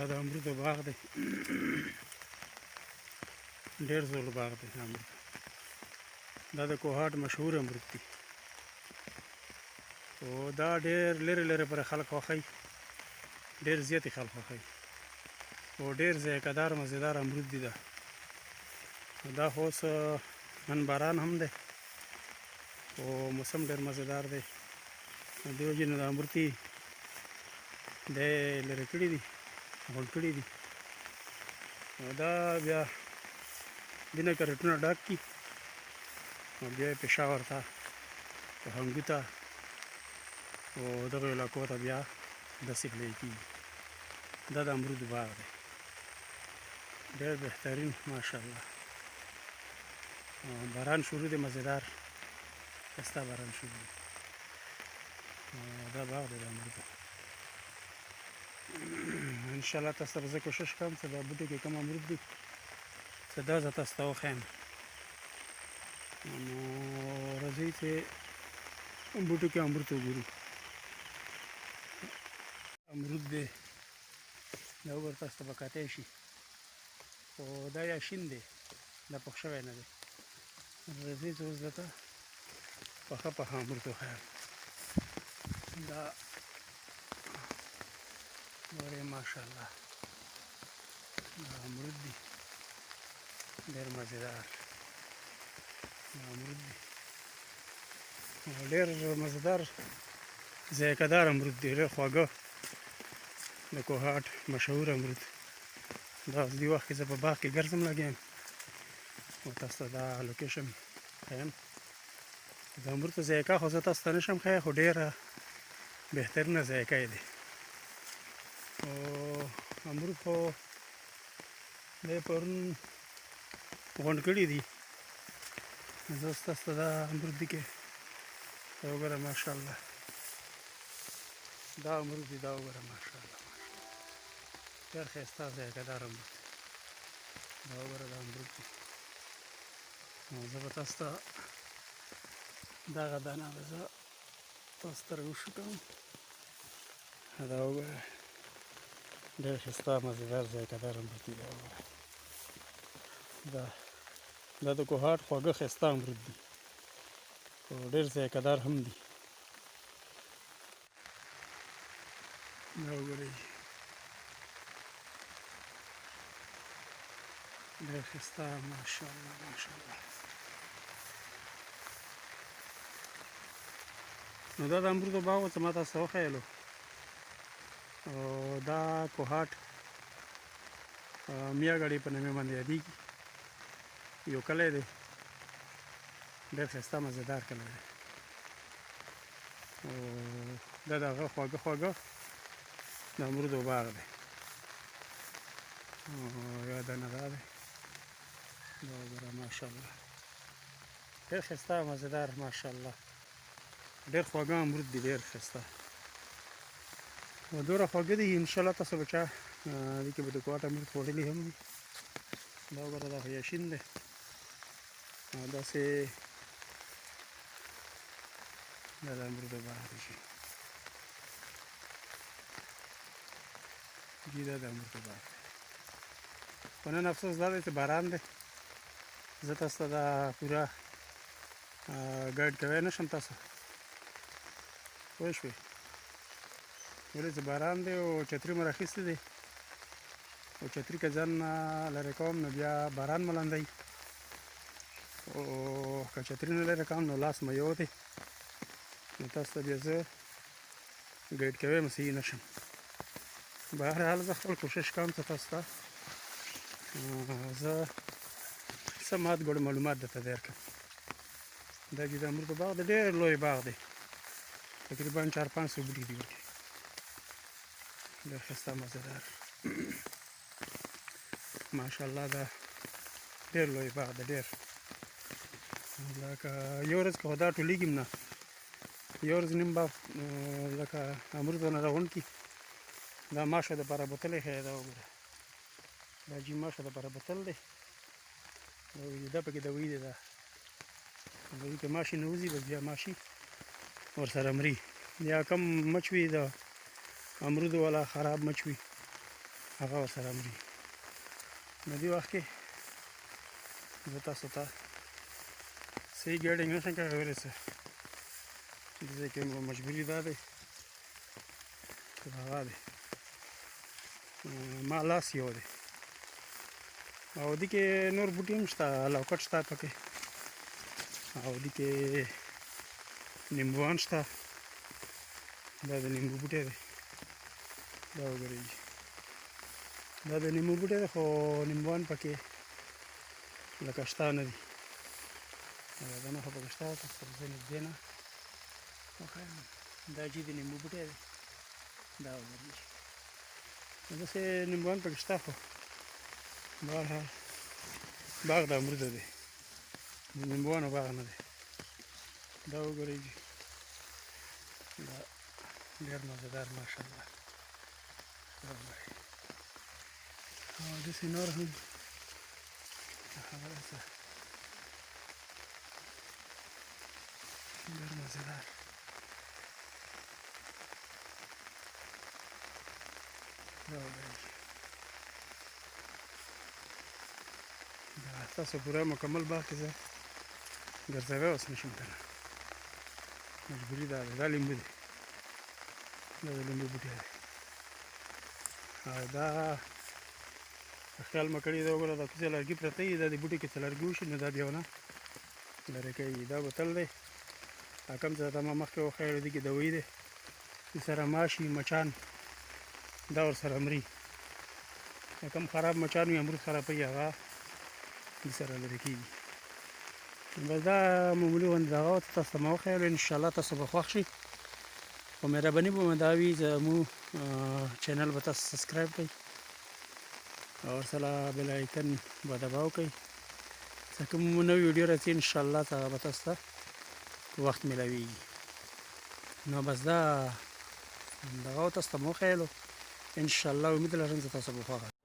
دا د امرودو باغ دی. ډېر زوړ باغ دی امرود. دا د کوهاټ مشهور امرود دی او دا ډېر لرې لرې پورې خلک خوښوي، ډېر زیات یې خلک خوښوي او ډېر ذایقه‌دار مزېدار امرود دی. دا خو اوس نن باران هم دی او موسم ډېر مزېدار دی، دې وجې نه د امرودي دی لرې کړي دي، غونډ کړي دي. دا بیا دینه کرټونه ډک کړي او بیا یې پېښور ته، پوهنګي ته او دغو علاقو ته بیا داسې پلی کېږي. دا د امرود باغ دی، ډېر بهترین ماشاءالله. باران شروع دی، مزېدار ښایسته باران شروع دی. دا باغ دی د امرودو. انشاءالله تاسو ته به زه کوشش کوم چې دا بوټي کې کوم امرود دي چې دا زه تاسو ته وښیم. نو راځئ چې بوټو کې امرود وګورو. امرود دی، دا وګوره تاسو ته به کتی شي، خو دا یا شین دی، دا پخ شوی نه دی. راځئ چې اوس درته پخه پخه امرود وښیم. دا ګورئ ماشاءالله دا امرود دی، ډېر مزېدار امرود دی او ډېر مزېدار ذایقه‌دار امرود دی، ډېر خواږه د کوهاټ مشهور امرود. دا اوس دې وخت کې زه په باغ کې ګرځم لګیا یم او تاسو ته دا لوکیشن ښیم. د امرودو ذایقه خو زه تاسو ته نشم ښیی، خو ډېره بهترینه ذایقه یې دی. او امرود خو دی پرون غونډ کړي دي. زه اوس تاسو ته دا امرود دي کې دا وګوره ماشاءالله. دا امرود دی، دا وګوره ماشاءالله ډېر ښایسته ذایقه‌دار امرود. دا وګوره دا امرود دی. نو زه به تاسو ته دغه دانه به زه تاسو ته راوښو کوم. دا وګوره ډېر ښایسته مزېدار ذایقه‌دار امرود دی. دا وګوره دا د کوهاټ خواږه ښایسته امرود دی او ډېر ذایقه‌دار هم دی. دا وګورئ ډېر ښایسته ماشاءالله ماشاءالله. نو دا د امرودو باغ و چې ما تاسو ته وښیلو. او دا کوهاټ میاګړې په نوم باندې یادېږي. یو کلی دی، ډېر ښایسته مزېدار کلی دی او دا د هغه خواږه خواږه د امرودو باغ دی. یوه دانه دا دی، دا وګوره ماشاءالله ډېر ښایسته مزېدار ماشاءالله. ډېر خواږه امرود دی، ډېر ښایسته او دومره خواږه دي انشاءالله تاسو به چا دې کې به د کوهاټ امرود خوړلي هم وي. دا وګوره دا خو یا شین دی او داسې دا د امرودو باغ دی جي دا د امرودو باغ دی. خو نن افسوس دا دی چې باران دی، زه تاسو ته دا پوره ګایډ کوی نه شم تاسو پوه شوې، ولې چې باران دی او چتري مې راخیستې دی او چتري که ځان لرې کوم نو بیا باران مې لندوي او که چتري نه لرې کوم نو لاس مې یو دی، نو تاسو ته بیا زه ګایډ کوی مې صحیح نه شم. بهرحال زه خپل کوشش کوم چې تاسو ته زه څه مات ګوډ معلومات درته درکړم. دا چې د امرودو باغ دی ډېر لوی باغ دی، تقریبا 400-500 بوټي دي ورکې، ډېر ښایسته مزېدار ماشاءالله. دا ډېر لوی باغ دی، ډېر لکه یو ورځ که خو دا ټولېږي نه، یو ورځ نیم به لکه امرودو نه راغونډ کړي. دا ماشو دپاره بوتل یې ښیي، دا وګوره دا جي ماشو دپاره بوتل دی، دا پکې دوایي دی. دا دوایي که ماشي نه وځي بس بیا ماشي ورسره مري، یا کم مچ وي د امرودو والا خراب مچ وي هغه ورسره مري. نو دې وخت کې زه تاسو ته صحیح ګایډینګ نشم کولی څه دې ځای کې مجبوري دا دی چې هغه دی ما لاس یو دی او دې کې نور بوټي هم شته لوکټ شته پکې او دې کې نیمبوان شته دا د نیمبو بوټی دی دا وګورئ دا د نیمبو بوټی دی خو نیمبوان پکې لکه شته نه دي دا نښه پکې شته تاسو ته زه نږدې نه وښیم دا چې د نیمبو بوټی دی دا وګورئ داسې نیمبوان پکې شته خو بهرحال باغ د امرودو دی د نیمبوانو باغ نه دی دا وګورئ دا ډېر مزېدار ماشاءالله او داسې نور هم خبره څه ډېر مزېدار دا وګورئ دا ستاسو پوره مکمل باغ کې زه ګرځوی اوس نشم که نه مجبوري دا ده دا لیمبو دی دا د لیمبو بوټی دی او دا خیال مه کړئ دا وګوره دا کوڅې لرګي پرته وي دا د بوټي کې څه لرګي وشي نو دا بیا ونه لرې کوي دا بوتل دی دا کوم څه ته ما مخکې وښیل دې کې دوایي دی دې سره ماشي مچان دا ورسره مري کوم خراب مچان وي امرود خرابوي هغه دې سره لرې کېږي بس دا معمولي غوندې دغه وه تاسو ته مې وښیل انشاءالله تاسو به خوښ شي خو مهرباني به مې دا وي زموږ چینل به تاسو سبسکرایب کړئ او ورسره بیل آیکن به دباو کړئ ځکه کوم نوې ویډیو راځي انشاءالله هغه به تاسو ته وخت میلاویږي نو بس دا دغه تاسو ته مې وښیلو انشاءالله امید لرم چې تاسو به خوښ